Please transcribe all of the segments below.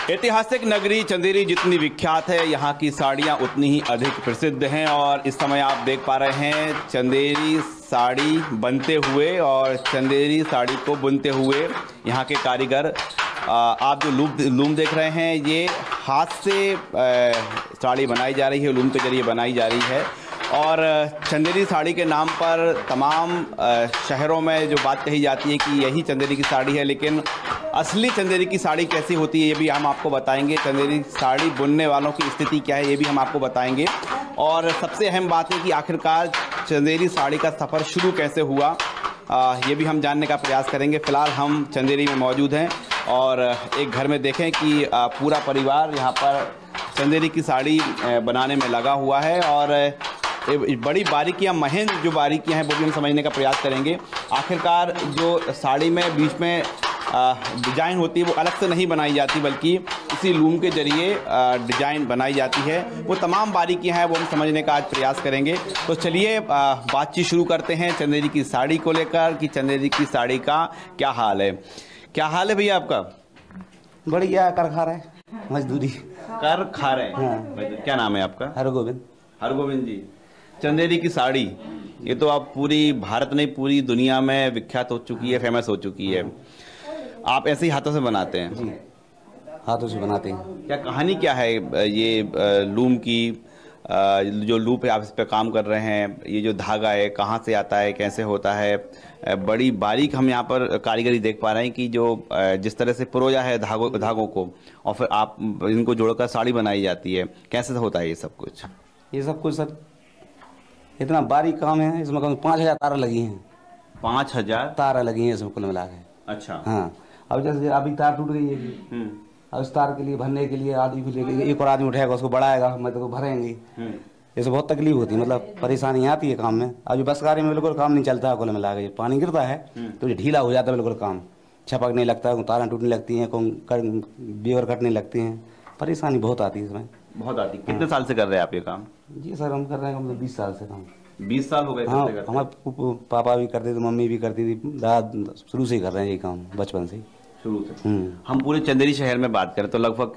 ऐतिहासिक नगरी चंदेरी जितनी विख्यात है, यहाँ की साड़ियाँ उतनी ही अधिक प्रसिद्ध हैं। और इस समय आप देख पा रहे हैं चंदेरी साड़ी बनते हुए और चंदेरी साड़ी को बुनते हुए यहाँ के कारीगर। आप जो लूम देख रहे हैं, ये हाथ से साड़ी बनाई जा रही है, लूम के जरिए बनाई जा रही है। और चंदेरी साड़ी के नाम पर तमाम शहरों में जो बात कही जाती है कि यही चंदेरी की साड़ी है, लेकिन असली चंदेरी की साड़ी कैसी होती है ये भी हम आपको बताएंगे। चंदेरी साड़ी बुनने वालों की स्थिति क्या है ये भी हम आपको बताएंगे। और सबसे अहम बात है कि आखिरकार चंदेरी साड़ी का सफ़र शुरू कैसे हुआ, ये भी हम जानने का प्रयास करेंगे। फ़िलहाल हम चंदेरी में मौजूद हैं और एक घर में देखें कि पूरा परिवार यहाँ पर चंदेरी की साड़ी बनाने में लगा हुआ है। और बड़ी बारीकियाँ, महंग जो बारीकियाँ हैं वो भी हम समझने का प्रयास करेंगे। आखिरकार जो साड़ी में बीच में डिज़ाइन होती है वो अलग से नहीं बनाई जाती, बल्कि इसी लूम के जरिए डिज़ाइन बनाई जाती है। वो तमाम बारीकियाँ हैं वो हम समझने का आज प्रयास करेंगे। तो चलिए बातचीत शुरू करते हैं चंदेरी की साड़ी को लेकर कि चंदेरी की साड़ी का क्या हाल है। क्या हाल है भैया आपका? बढ़िया, कर खा रहे हैं, मजदूरी कर खा रहे हैं। हाँ। क्या नाम है आपका? हरगोविंद। हरगोविंद जी, चंदेरी की साड़ी ये तो आप पूरी भारत नहीं पूरी दुनिया में विख्यात हो चुकी है, फेमस हो चुकी है। आप ऐसे ही हाथों से बनाते हैं? जी, हाथों से बनाते हैं। क्या कहानी क्या है ये लूम की? जो लूप है आप इस पे काम कर रहे हैं, ये जो धागा है कहाँ से आता है, कैसे होता है? बड़ी बारीक हम यहाँ पर कारीगरी देख पा रहे हैं कि जो जिस तरह से परोया है धागों को और फिर आप इनको जोड़कर साड़ी बनाई जाती है। कैसे होता है ये सब कुछ? ये सब कुछ सर इतना बारीक काम है, इसमें कम 5000 तारा लगी हैं। 5000 तारा लगी हैं इसमें कुल मिला के। अच्छा। हाँ, अब जैसे अभी तार टूट गई है, अब इस तार के लिए भरने के लिए आदमी को लेके एक और आदमी उठाएगा, उसको बढ़ाएगा, मतलब तो भरेंगे। इससे बहुत तकलीफ होती है, मतलब परेशानी आती है काम में। अब जो बसकारी में बिल्कुल काम नहीं चलता है कुल मिला के। पानी गिरता है तो ये ढीला हो जाता है बिल्कुल, काम छपक नहीं लगता, तारें टूटने लगती हैं, बेवर कटने लगती हैं, परेशानी बहुत आती है इसमें। बहुत आती है। कितने साल से कर रहे हैं आप ये काम? जी सर, हम कर रहे हैं 20 साल से काम। 20 साल हो गए? हाँ, हमारे पापा भी करते थे, मम्मी भी करती थी, दादा शुरू से ही कर रहे हैं ये काम, बचपन से ही, शुरू से। हम पूरे चंदेरी शहर में बात करें तो लगभग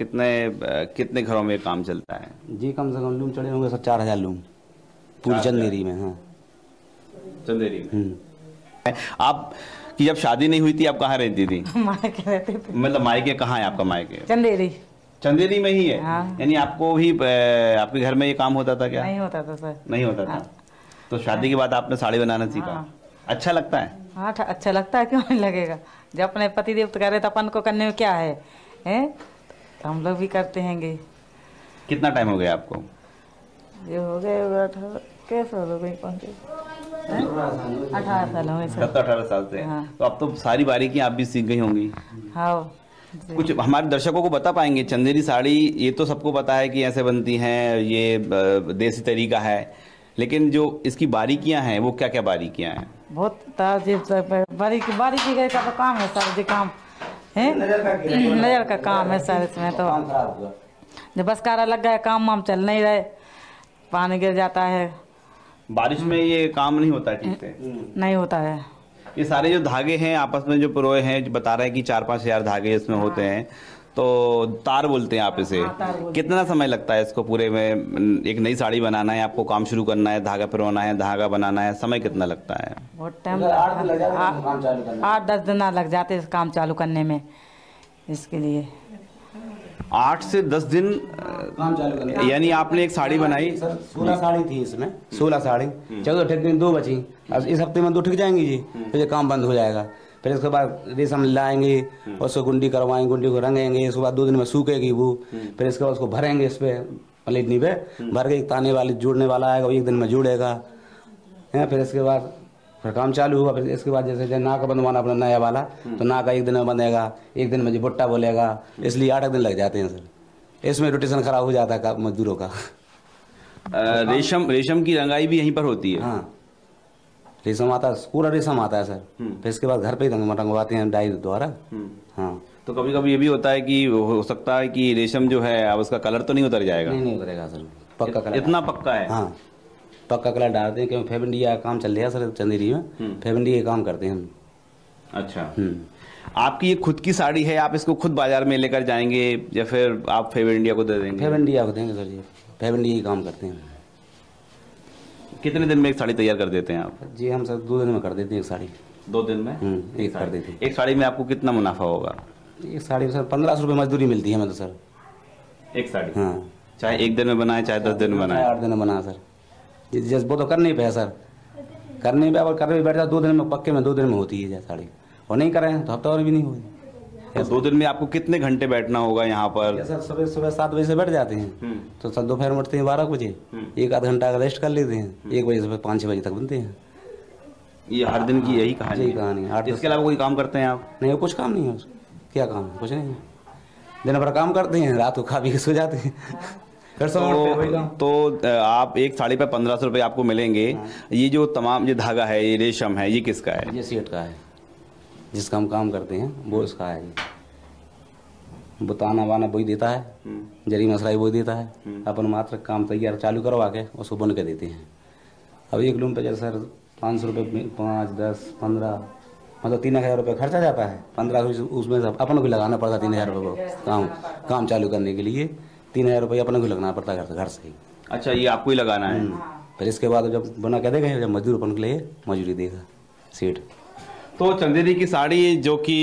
कितने घरों में काम चलता है? जी, कम से कम लूम चढ़े होंगे सर 4000 लूम पूरी चंदेरी में। हाँ, चंदेरी में। आप की जब शादी नहीं हुई थी आप कहाँ रहती थी? मायके रहते थे। मतलब मायके कहाँ है आपका? मायके चंदेरी। चंदेरी में ही है? हाँ। यानी आपको भी आपके घर में ये काम होता था क्या? नहीं होता था सर। नहीं होता था। तो शादी के बाद आपने साड़ी बनाना सीखा? हाँ। अच्छा लगता है? हाँ, अच्छा लगता है, क्यों नहीं लगेगा। जब अपने पति देव तो करे तो अपन को करने में क्या है, तो हम लोग भी करते हैंगे। कितना टाइम हो गया आपको? ये हो गए 18 साल हो गए। 18 साल हो गए सर। 17-18 साल से। हाँ। तो अब तो सारी बारीकी आप भी सीख गई होंगी। हाँ। कुछ हमारे दर्शकों को बता पाएंगे? चंदेरी साड़ी ये तो सबको पता है कि ऐसे बनती हैं, ये देसी तरीका है, लेकिन जो इसकी बारीकियां हैं वो क्या क्या बारीकियां हैं? बहुत बारीकी का तो काम है सर, जो काम है नजर का काम है सर। इसमें तो जब बसकारा लग गया, काम वाम चल नहीं रहे, पानी गिर जाता है। बारिश में ये काम नहीं होता ठीक से? नहीं होता है। ये सारे जो धागे हैं आपस में जो पिरोए हैं, जो बता रहे हैं कि 4-5 हजार धागे इसमें होते हैं, तो तार बोलते हैं आप इसे। कितना समय लगता है इसको पूरे में? एक नई साड़ी बनाना है आपको, काम शुरू करना है, धागा पिरोना है, धागा बनाना है, समय कितना लगता है? बहुत टाइम, 8-10 दिन लग जाते हैं काम चालू करने में। इसके लिए 8 से 10 दिन काम चालू करने। यानी आपने एक साड़ी बनाई? 16 साड़ी थी इसमें, 16 साड़ी। 14 ठिक दिन 2 बची। अब इस हफ्ते में 2 ठिक जाएंगी जी, फिर ये काम बंद हो जाएगा। फिर इसके बाद रेशम लाएंगे, उसको गुंडी करवाएंगे, गुंडी को रंगेंगे, उसके बाद 2 दिन में सूखेगी वो। फिर इसके बाद उसको भरेंगे, इस पे पलेटनी पे भर के, एक ताने वाले जोड़ने वाला आएगा, वो 1 दिन में जोड़ेगा। फिर इसके बाद फिर काम चालू हुआ। फिर इसके बाद जैसे नाक बंधवाना अपना नया वाला, तो नाक 1 दिन में बंधेगा, 1 दिन में जी बुट्टा बोलेगा, इसलिए 8 दिन लग जाते हैं सर। इसमें रोटेशन खराब हो जाता है मजदूरों का। रेशम की रंगाई भी यहीं पर होती है? हाँ, रेशम आता है, पूरा रेशम आता है सर। फिर इसके बाद घर पे ही रंगवाते हैं डाई द्वारा। हाँ, तो कभी कभी ये भी होता है कि हो सकता है कि रेशम जो है अब उसका कलर तो नहीं उतर जाएगा? नहीं उतरेगा सर, पक्का कलर। इतना पक्का है? हाँ, पक्का कलर डालते हैं, क्योंकि फेब इंडिया काम चल रहा है सर चंदेरी में। फेब इंडिया काम करते हैं हम। अच्छा। आपकी ये खुद की साड़ी है, आप इसको खुद बाजार में लेकर जाएंगे या फिर आप फेब इंडिया को दे देंगे? फेब इंडिया को देंगे सर जी, फेब इंडिया ही काम करते हैं। कितने दिन में एक साड़ी तैयार कर देते हैं आप? जी हम सर 2 दिन में कर देते हैं एक साड़ी। 2 दिन में एक कर देते हैं। एक साड़ी में आपको कितना मुनाफा होगा? एक साड़ी में सर 1500 रुपये मजदूरी मिलती है हमें तो सर। एक साड़ी? हाँ। चाहे 1 दिन में बनाए चाहे 10 दिन में बनाए। 8 दिन में बना सर, जैसे वो तो कर नहीं पाया सर, कर नहीं पाया और कर भी बैठ जाए 2 दिन में, पक्के में 2 दिन में होती है साड़ी, और नहीं करें तो हफ्ता और भी नहीं होगी। तो 2 दिन में आपको कितने घंटे बैठना होगा यहाँ पर? सर सुबह 7 बजे से बैठ जाते हैं तो सर दोपहर में उठते हैं 12 बजे, 1 आध घंटा का रेस्ट कर लेते हैं, 1 बजे से 5-6 बजे तक बनते हैं। ये हर दिन की यही कहानी है? इसके अलावा कोई काम करते हैं आप? नहीं, कुछ काम नहीं है। क्या काम है? कुछ नहीं है, दिन भर काम करते हैं, रात को खा पी के सो जाते हैं। तो आप एक साड़ी पे 1500 रुपये आपको मिलेंगे। ये जो तमाम ये धागा है, ये रेशम है, ये किसका है? ये सेठ का है, जिसका हम काम करते हैं वो इसका है। बुताना वाना वही देता है, जरी मसलाई वही देता है, अपन मात्र काम तैयार चालू करवा के उसको बन के देते हैं। अब एक लूम पे जैसे सर 500 रुपये, 5, 10, 15 मतलब 3000 रुपये खर्चा जाता है। 15 उसमें सब अपन को लगाना पड़ता है। 3000 रुपये को काम चालू करने के लिए 3000 रुपये अपन को लगना पड़ता है घर से ही। अच्छा, ये आपको ही लगाना है? फिर इसके बाद जब बना कह देगा, जब मजदूर अपन के लिए मजदूरी देगा सेठ। तो चंदेरी की साड़ी जो कि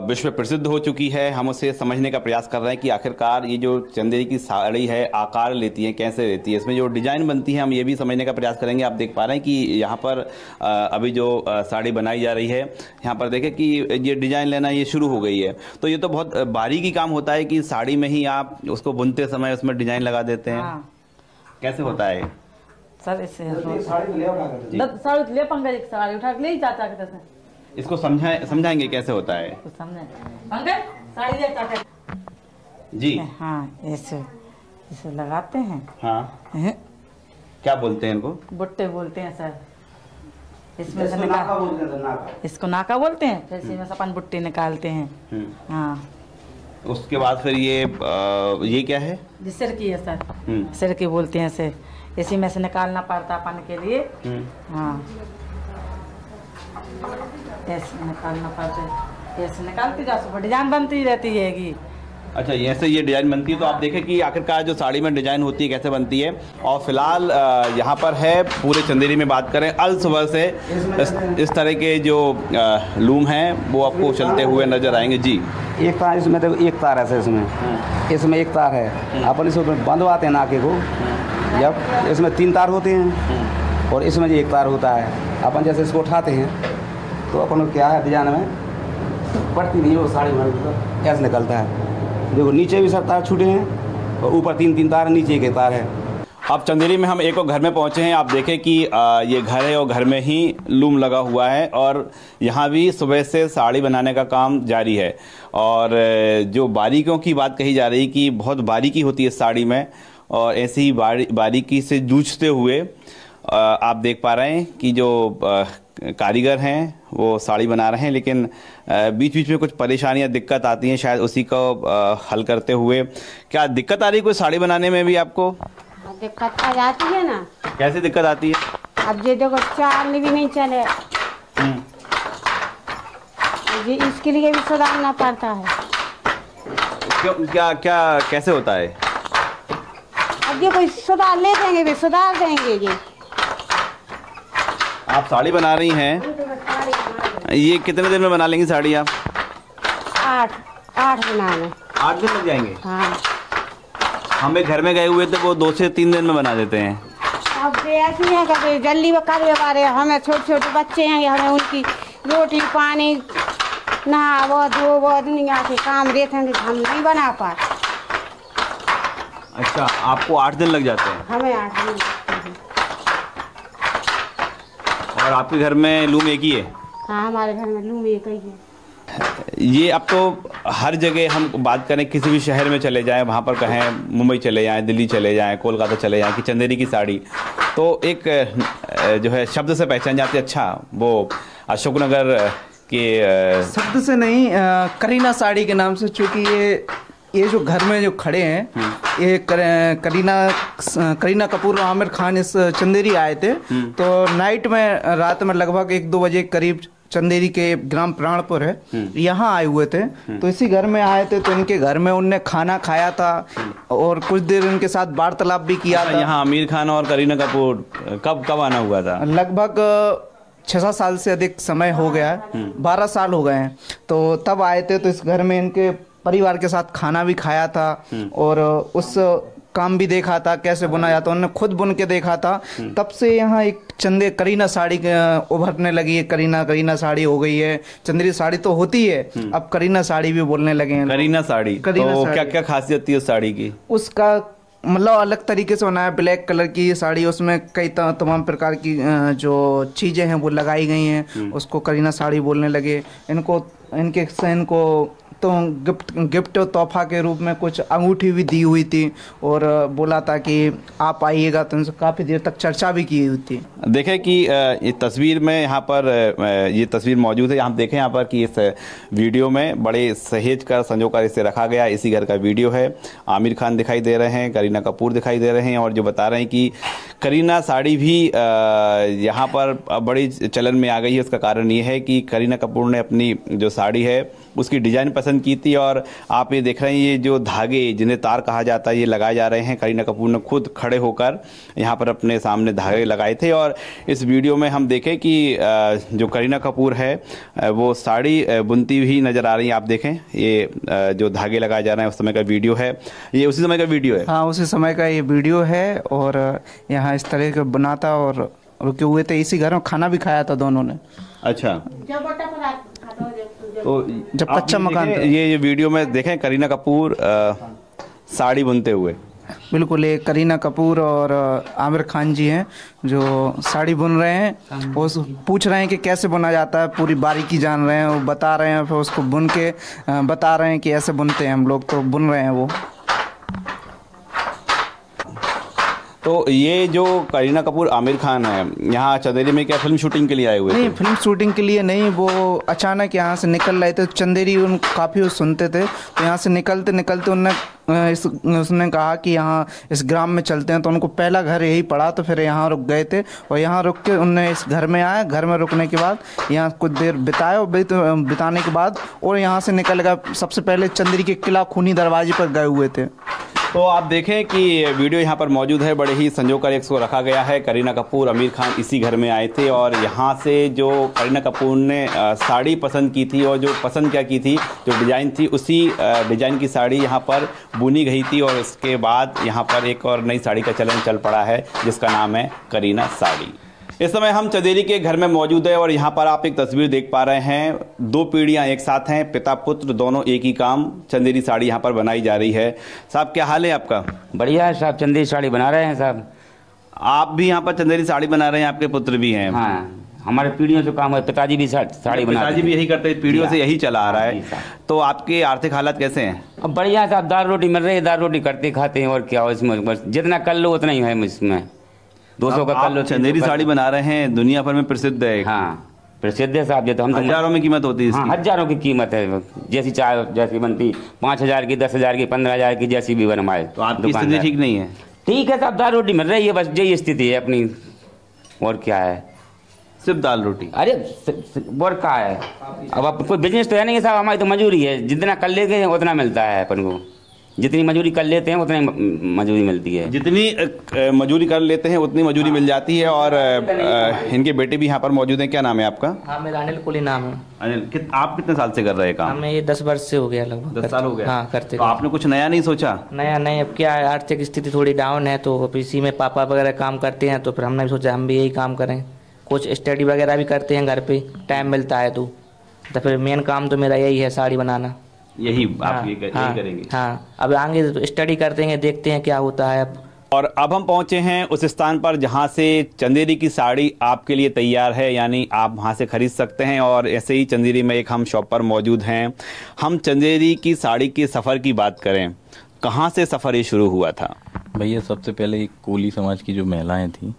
विश्व प्रसिद्ध हो चुकी है, हम उसे समझने का प्रयास कर रहे हैं कि आखिरकार ये जो चंदेरी की साड़ी है आकार लेती है, कैसे लेती है, इसमें जो डिजाइन बनती है हम ये भी समझने का प्रयास करेंगे। आप देख पा रहे हैं कि यहाँ पर अभी जो साड़ी बनाई जा रही है, यहाँ पर देखें कि ये डिजाइन लेना ये शुरू हो गई है। तो ये तो बहुत बारीकी काम होता है कि साड़ी में ही आप उसको बुनते समय उसमें डिजाइन लगा देते हैं। कैसे होता है सर? इससे साड़ी उठा के ले जाता है। इसको समझाएंगे कैसे होता है? जी हाँ, इसे लगाते हैं। हाँ, क्या बोलते हैं इनको? बुट्टे बोलते हैं सर। इसमें से इसको नाका बोलते हैं। फिर इसमें से अपन बुट्टे निकालते हैं। हाँ, उसके बाद फिर ये क्या है? जी सिर की है सर, सिर की बोलते हैं इसे। इसी में से निकालना पड़ता अपन के लिए। हाँ, ऐसे निकालना पड़ता है, ऐसे निकालती जाओ, डिजाइन बनती रहती है। अच्छा, ऐसे ये डिजाइन बनती है। तो आप देखें कि आखिरकार जो साड़ी में डिजाइन होती है कैसे बनती है। और फिलहाल यहाँ पर है पूरे चंदेरी में बात करें, अल सुबह से इस तरह के जो लूम हैं वो आपको चलते हुए नजर आएंगे। जी, एक तार इसमें, देखो एक तार है इसमें एक तार है। अपन इसमें बंधवाते हैं नाके को, जब इसमें 3 तार होते हैं और इसमें जो एक तार होता है। अपन जैसे इसको उठाते हैं तो अपन क्या है, डिजाइन में पड़ती नहीं, वो साड़ी में ऐसे निकलता है। देखो नीचे भी सब तार छूटे हैं और ऊपर 3 तार, नीचे एक तार है। अब चंदेरी में हम एक और घर में पहुंचे हैं। आप देखें कि ये घर है और घर में ही लूम लगा हुआ है और यहाँ भी सुबह से साड़ी बनाने का काम जारी है। और जो बारीकियों की बात कही जा रही कि बहुत बारीकी होती है साड़ी में, और ऐसी ही बारीकी से जूझते हुए आप देख पा रहे हैं कि जो कारीगर हैं वो साड़ी बना रहे हैं, लेकिन बीच बीच में कुछ परेशानियां, दिक्कत आती हैं, शायद उसी को हल करते हुए। क्या दिक्कत आ रही है कोई साड़ी बनाने में भी आपको? दिक्कत आ जाती है ना। कैसे दिक्कत आती है? अब ये देखो चाल भी नहीं चले, ये इसके लिए भी सुधारना पड़ता है। क्यों, क्या कैसे होता है? अब ये कोई सुधार ले देंगे, भी सुधार देंगे। ये आप साड़ी बना रही हैं, ये कितने दिन में बना लेंगी साड़ी आप? 8 बनाने। 8 दिन लग जाएंगे? हाँ, हम एक घर में गए हुए थे, वो 2 से 3 दिन में बना देते हैं। अब ऐसी है कि जल्दी वो कर बारे, हमें छोटे बच्चे हैं, हमें उनकी रोटी पानी नहा वो धो वो दुनिया के काम देते हैं, हम नहीं बना पाते। अच्छा, आपको 8 दिन लग जाते हैं? हमें 8 दिन। और आपके घर में लूम एक ही है? हाँ, हमारे घर में लूम एक ही है। ये अब तो हर जगह हम बात करें, किसी भी शहर में चले जाएं, वहाँ पर कहें मुंबई चले जाएं, दिल्ली चले जाएं, कोलकाता चले जाएं कि चंदेरी की साड़ी, तो एक जो है शब्द से पहचान जाती है। अच्छा, वो अशोकनगर के शब्द से नहीं, करीना साड़ी के नाम से, चूँकि ये जो घर में जो खड़े हैं, ये करीना कपूर आमिर खान इस चंदेरी आए थे। तो नाइट में, रात में लगभग 1-2 बजे करीब चंदेरी के ग्राम प्राणपुर है, यहाँ आए हुए थे। तो इसी घर में आए थे, तो इनके घर में उनने खाना खाया था और कुछ देर उनके साथ वार्तालाप भी किया था। यहाँ आमिर खान और करीना कपूर कब आना हुआ था? लगभग 6-7 साल से अधिक समय हो गया है, 12 साल हो गए हैं। तो तब आए थे, तो इस घर में इनके परिवार के साथ खाना भी खाया था और उस काम भी देखा था कैसे बुना जाता, उन्होंने खुद बुन के देखा था। तब से यहाँ एक करीना साड़ी उभरने लगी है। करीना साड़ी हो गई है। चंदेरी साड़ी तो होती है, अब करीना साड़ी भी बोलने लगे हैं। करीना साड़ी, तो क्या क्या खासियत थी उस साड़ी की? उसका मतलब अलग तरीके से बनाया, ब्लैक कलर की ये साड़ी, उसमें कई तमाम प्रकार की जो चीज़ें हैं वो लगाई गई हैं, उसको करीना साड़ी बोलने लगे। इनको तो गिफ्ट और तोहफा के रूप में कुछ अंगूठी भी दी हुई थी और बोला था कि आप आइएगा, तो उनसे काफ़ी देर तक चर्चा भी की हुई थी। देखें कि ये तस्वीर में यहाँ पर ये तस्वीर मौजूद है। हम देखें यहाँ पर कि इस वीडियो में बड़े सहेज कर संजो कर इसे रखा गया। इसी घर का वीडियो है। आमिर खान दिखाई दे रहे हैं, करीना कपूर दिखाई दे रहे हैं और जो बता रहे हैं कि करीना साड़ी भी यहाँ पर बड़ी चलन में आ गई है। उसका कारण ये है कि करीना कपूर ने अपनी जो साड़ी है उसकी डिज़ाइन पसंद की थी और आप ये देख रहे हैं ये जो धागे जिन्हें तार कहा जाता है ये लगाए जा रहे हैं। करीना कपूर ने खुद खड़े होकर यहाँ पर अपने सामने धागे लगाए थे और इस वीडियो में हम देखें कि जो करीना कपूर है वो साड़ी बुनती हुई नज़र आ रही है। आप देखें ये जो धागे लगाए जा रहे हैं उस समय का वीडियो है। ये उसी समय का वीडियो है? हाँ, उसी समय का ये वीडियो है और यहाँ इस तरह का बना था और रुके हुए थे। इसी घर में खाना भी खाया था दोनों ने। अच्छा, तो जब कच्चा मकान था। ये वीडियो में देखें करीना कपूर साड़ी बुनते हुए। बिल्कुल, ये करीना कपूर और आमिर खान जी हैं जो साड़ी बुन रहे हैं। वो पूछ रहे हैं कि कैसे बुना जाता है, पूरी बारीकी जान रहे हैं, वो बता रहे हैं, फिर उसको बुन के बता रहे हैं कि ऐसे बुनते हैं हम लोग, तो बुन रहे हैं वो। तो ये जो करीना कपूर आमिर खान है यहाँ चंदेरी में क्या फिल्म शूटिंग के लिए आए हुए थे? नहीं, फिल्म शूटिंग के लिए नहीं, वो अचानक यहाँ से निकल रहे थे। चंदेरी उन काफ़ी सुनते थे, तो यहाँ से निकलते निकलते उसने कहा कि यहाँ इस ग्राम में चलते हैं। तो उनको पहला घर यही पड़ा, तो फिर यहाँ रुक गए थे और यहाँ रुक के उनने इस घर में आए। घर में रुकने के बाद यहाँ कुछ देर बिताए और बिताने के बाद और यहाँ से निकल गए। सबसे पहले चंदेरी के किला खूनी दरवाजे पर गए हुए थे। तो आप देखें कि वीडियो यहाँ पर मौजूद है, बड़े ही संजो कर इसको रखा गया है। करीना कपूर आमिर खान इसी घर में आए थे और यहाँ से जो करीना कपूर ने साड़ी पसंद की थी और जो पसंद क्या की थी, जो डिज़ाइन थी, उसी डिज़ाइन की साड़ी यहाँ पर बुनी गई थी और इसके बाद यहाँ पर एक और नई साड़ी का चलन चल पड़ा है जिसका नाम है करीना साड़ी। इस समय हम चंदेरी के घर में मौजूद है और यहाँ पर आप एक तस्वीर देख पा रहे हैं। दो पीढ़ियाँ एक साथ हैं, पिता पुत्र दोनों एक ही काम, चंदेरी साड़ी यहाँ पर बनाई जा रही है। साहब क्या हाल है आपका? बढ़िया है साहब, चंदेरी साड़ी बना रहे हैं साहब। आप भी यहाँ पर चंदेरी साड़ी बना रहे हैं, आपके पुत्र भी हैं? हाँ, हमारे पीढ़ियों से काम है, पिताजी भी साड़ी बना, पिताजी भी यही करते हैं, पीढ़ियों से यही चला आ रहा है। तो आपके आर्थिक हालात कैसे हैं? अब बढ़िया साहब, दाल रोटी मिल रही है, दाल रोटी करते खाते हैं और क्या हो इसमें, बस जितना कर लो उतना ही है इसमें। 200 का कर लो। चंदेरी साड़ी बना रहे हैं, दुनिया भर में प्रसिद्ध है। हाँ, प्रसिद्ध है साहब। ये तो हम हजारों में कीमत होती है। हाँ, हजारों की कीमत है। जैसी चाय जैसी बनती, 5000 की, 10,000 की, 15,000 की, जैसी भी बनवाए। तो आपकी स्थिति ठीक नहीं है? ठीक है साहब, दाल रोटी मिल रही है, बस यही स्थिति है अपनी, और क्या है? सिर्फ दाल रोटी? अरे और क्या है, अब कोई बिजनेस तो है नहीं साहब, हमारी तो मजूरी है, जितना कर लेते हैं उतना मिलता है अपन को। जितनी मजूरी कर लेते हैं उतनी मजूरी मिलती है। जितनी मजूरी कर लेते हैं उतनी मजूरी मिल जाती है। और इनके बेटे भी यहाँ पर मौजूद हैं। क्या नाम है आपका? हाँ, मेरा अनिल कुली नाम है। अनिल, आप कितने साल से कर रहे हैं काम? हमें ये 10 वर्ष से हो गया, लगभग 10 साल हो गए। हाँ, करते। तो आपने कुछ नया नहीं सोचा? नया नहीं, अब क्या है, आर्थिक स्थिति थोड़ी डाउन है, तो अब इसी में पापा वगैरह काम करते हैं, तो फिर हमने सोचा हम भी यही काम करें। कुछ स्टडी वगैरह भी करते हैं घर पे, टाइम मिलता है तो फिर मेन काम तो मेरा यही है, साड़ी बनाना। यही आप हाँ, यही करेंगे? हाँ, अब आगे तो स्टडी करते हैं, देखते हैं क्या होता है अब। और अब हम पहुंचे हैं उस स्थान पर जहां से चंदेरी की साड़ी आपके लिए तैयार है, यानी आप वहां से खरीद सकते हैं। और ऐसे ही चंदेरी में एक हम शॉप पर मौजूद हैं। हम चंदेरी की साड़ी के सफ़र की बात करें, कहाँ से सफ़र ये शुरू हुआ था? भैया, सबसे पहले एक कोली समाज की जो महिलाएं थीं,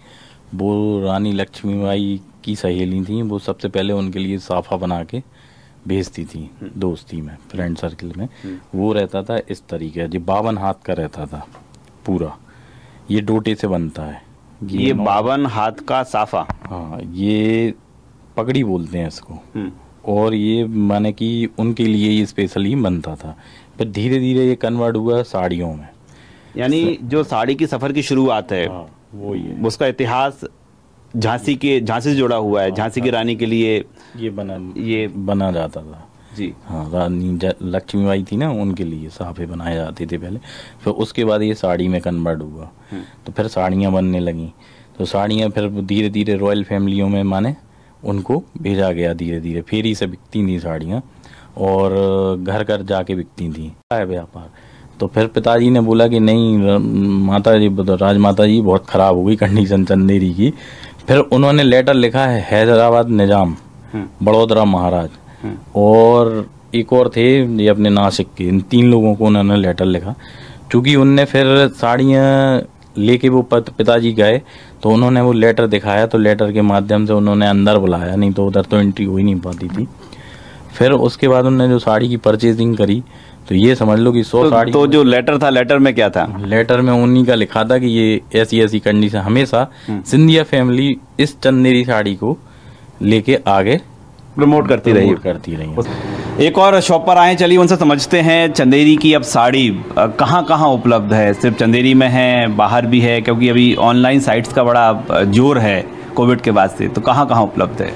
वो रानी लक्ष्मीबाई की सहेली थीं। वो सबसे पहले उनके लिए साफ़ा बना के भेजती थी, दोस्ती में, फ्रेंड सर्किल में। वो रहता था इस तरीके, जो 52 हाथ का रहता था पूरा। ये डोटे से बनता है। ये 52 हाथ का साफा? हाँ, ये पगड़ी बोलते हैं इसको। और ये माने कि उनके लिए ये स्पेशली बनता था। फिर धीरे धीरे ये कन्वर्ट हुआ साड़ियों में। यानी जो साड़ी की सफ़र की शुरुआत है, वो ये उसका इतिहास झांसी से जुड़ा हुआ है। झांसी की रानी के लिए ये बना जाता था जी। हाँ, रानी लक्ष्मीबाई थी ना, उनके लिए साफे बनाए जाते थे पहले। फिर उसके बाद ये साड़ी में कन्वर्ट हुआ, तो फिर साड़ियाँ बनने लगी। तो साड़ियाँ फिर धीरे धीरे रॉयल फैमिलियों में माने उनको भेजा गया धीरे धीरे। फेरी से बिकती थी साड़ियाँ और घर घर जाके बिकती थी व्यापार। तो फिर पिताजी ने बोला कि नहीं माता जी, राजमाता जी बहुत ख़राब हो गई कंडीशन चंदेरी की। फिर उन्होंने लेटर लिखा है हैदराबाद निजाम, बड़ौदा महाराज और एक और थे ये अपने नासिक के, इन 3 लोगों को उन्होंने लेटर लिखा। चूँकि उनने फिर साड़ियाँ लेके वो पिताजी गए तो उन्होंने वो लेटर दिखाया, तो लेटर के माध्यम से उन्होंने अंदर बुलाया, नहीं तो उधर तो एंट्री हो ही नहीं पाती थी। फिर उसके बाद उन्होंने जो साड़ी की परचेजिंग करी, तो ये समझ लो कि 100 साड़ी। तो जो लेटर था, लेटर में क्या था? लेटर में उन्हीं का लिखा था कि ये ऐसी ऐसी कंडीशन, हमेशा सिंधिया फैमिली इस चंदेरी साड़ी को लेके आगे प्रमोट करती रही। एक और शॉप पर आए, चलिए उनसे समझते हैं चंदेरी की अब साड़ी कहाँ कहाँ उपलब्ध है। सिर्फ चंदेरी में है, बाहर भी है, क्योंकि अभी ऑनलाइन साइट्स का बड़ा जोर है कोविड के बाद से। तो कहाँ कहाँ उपलब्ध है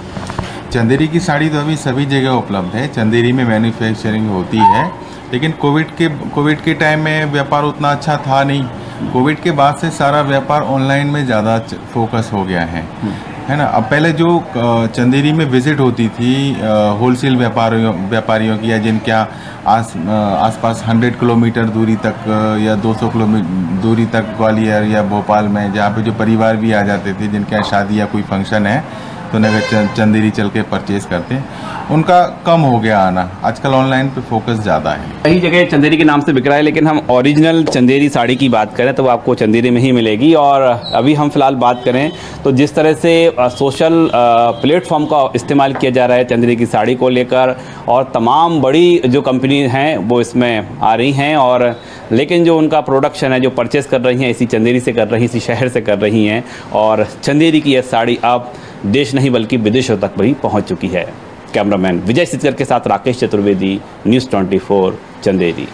चंदेरी की साड़ी? तो अभी सभी जगह उपलब्ध है। चंदेरी में मैन्युफैक्चरिंग होती है, लेकिन कोविड के टाइम में व्यापार उतना अच्छा था नहीं। कोविड के बाद से सारा व्यापार ऑनलाइन में ज़्यादा फोकस हो गया है ना। अब पहले जो चंदेरी में विजिट होती थी होलसेल व्यापारियों की, या जिनके आसपास 100 किलोमीटर दूरी तक या 200 किलोमीटर दूरी तक ग्वालियर या भोपाल में, जहाँ पे जो परिवार भी आ जाते थे जिनके यहाँ शादी या कोई फंक्शन है, तो नगर चंदेरी चल के परचेज करते हैं, उनका कम हो गया आना। आजकल ऑनलाइन पे फोकस ज़्यादा है। कई जगह चंदेरी के नाम से बिक रहा है, लेकिन हम ओरिजिनल चंदेरी साड़ी की बात करें तो वो आपको चंदेरी में ही मिलेगी। और अभी हम फिलहाल बात करें तो जिस तरह से सोशल प्लेटफॉर्म का इस्तेमाल किया जा रहा है चंदेरी की साड़ी को लेकर, और तमाम बड़ी जो कंपनी हैं वो इसमें आ रही हैं, और लेकिन जो उनका प्रोडक्शन है, जो परचेज़ कर रही हैं, इसी चंदेरी से कर रही हैं, इसी शहर से कर रही हैं। और चंदेरी की यह साड़ी अब देश नहीं बल्कि विदेशों तक भी पहुंच चुकी है। कैमरामैन विजय सिचकर के साथ राकेश चतुर्वेदी, न्यूज़ 24 चंदेरी।